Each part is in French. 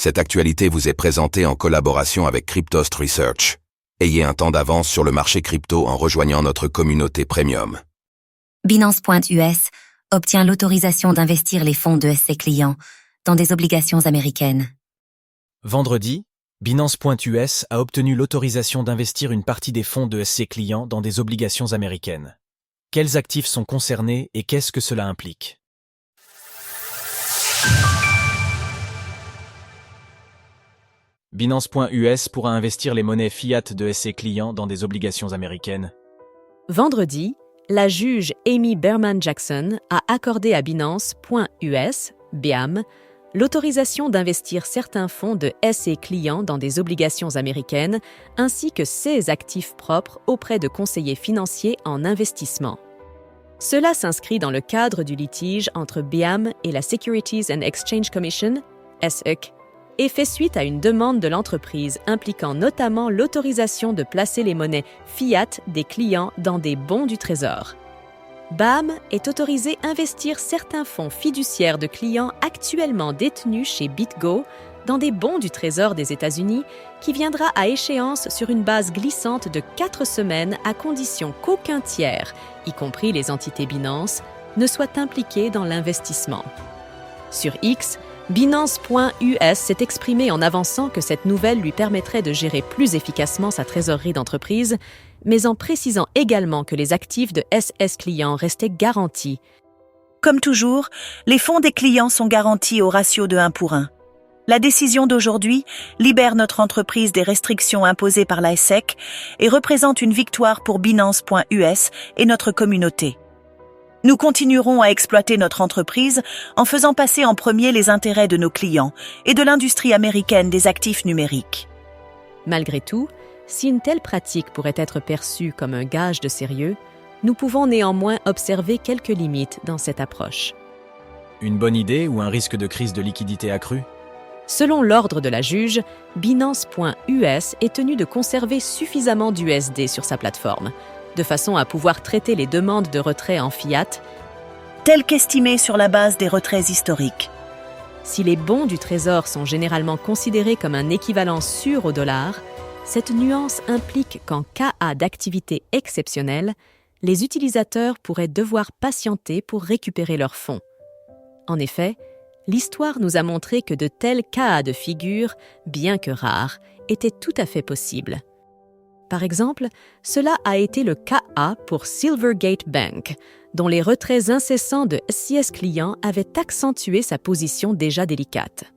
Cette actualité vous est présentée en collaboration avec Cryptost Research. Ayez un temps d'avance sur le marché crypto en rejoignant notre communauté premium. Binance.us obtient l'autorisation d'investir les fonds de ses clients dans des obligations américaines. Vendredi, Binance.us a obtenu l'autorisation d'investir une partie des fonds de ses clients dans des obligations américaines. Quels actifs sont concernés et qu'est-ce que cela implique ? Binance.us pourra investir les monnaies fiat de ses clients dans des obligations américaines. Vendredi, la juge Amy Berman-Jackson a accordé à Binance.us, BIAM, l'autorisation d'investir certains fonds de ses clients dans des obligations américaines ainsi que ses actifs propres auprès de conseillers financiers en investissement. Cela s'inscrit dans le cadre du litige entre BIAM et la Securities and Exchange Commission, SEC, et fait suite à une demande de l'entreprise impliquant notamment l'autorisation de placer les monnaies fiat des clients dans des bons du Trésor. BAM est autorisé à investir certains fonds fiduciaires de clients actuellement détenus chez BitGo dans des bons du Trésor des États-Unis qui viendra à échéance sur une base glissante de 4 semaines à condition qu'aucun tiers, y compris les entités Binance, ne soit impliqué dans l'investissement. Sur X, Binance.us s'est exprimé en avançant que cette nouvelle lui permettrait de gérer plus efficacement sa trésorerie d'entreprise, mais en précisant également que les actifs de SS clients restaient garantis. Comme toujours, les fonds des clients sont garantis au ratio de 1:1. La décision d'aujourd'hui libère notre entreprise des restrictions imposées par la SEC et représente une victoire pour Binance.us et notre communauté. Nous continuerons à exploiter notre entreprise en faisant passer en premier les intérêts de nos clients et de l'industrie américaine des actifs numériques. Malgré tout, si une telle pratique pourrait être perçue comme un gage de sérieux, nous pouvons néanmoins observer quelques limites dans cette approche. Une bonne idée ou un risque de crise de liquidité accrue ? Selon l'ordre de la juge, Binance.us est tenu de conserver suffisamment d'USD sur sa plateforme, de façon à pouvoir traiter les demandes de retrait en fiat, Tel qu'estimé sur la base des retraits historiques. Si les bons du Trésor sont généralement considérés comme un équivalent sûr au dollar, cette nuance implique qu'en cas d'activité exceptionnelle, les utilisateurs pourraient devoir patienter pour récupérer leurs fonds. En effet, l'histoire nous a montré que de tels cas de figure, bien que rares, étaient tout à fait possibles. Par exemple, cela a été le cas pour Silvergate Bank, dont les retraits incessants de SCS clients avaient accentué sa position déjà délicate.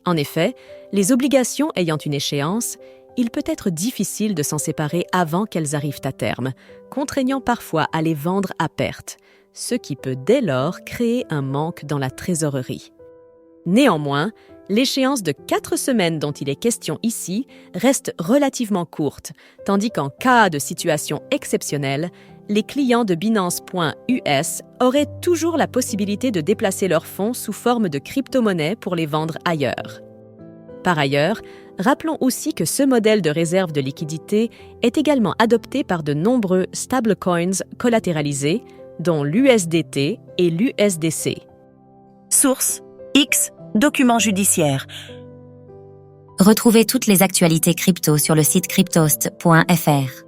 En effet, les obligations ayant une échéance, il peut être difficile de s'en séparer avant qu'elles arrivent à terme, contraignant parfois à les vendre à perte, ce qui peut dès lors créer un manque dans la trésorerie. Néanmoins, l'échéance de 4 semaines dont il est question ici reste relativement courte, tandis qu'en cas de situation exceptionnelle, les clients de Binance.us auraient toujours la possibilité de déplacer leurs fonds sous forme de crypto-monnaies pour les vendre ailleurs. Par ailleurs, rappelons aussi que ce modèle de réserve de liquidité est également adopté par de nombreux stablecoins collatéralisés, dont l'USDT et l'USDC. Source X, document judiciaire. Retrouvez toutes les actualités crypto sur le site cryptost.fr.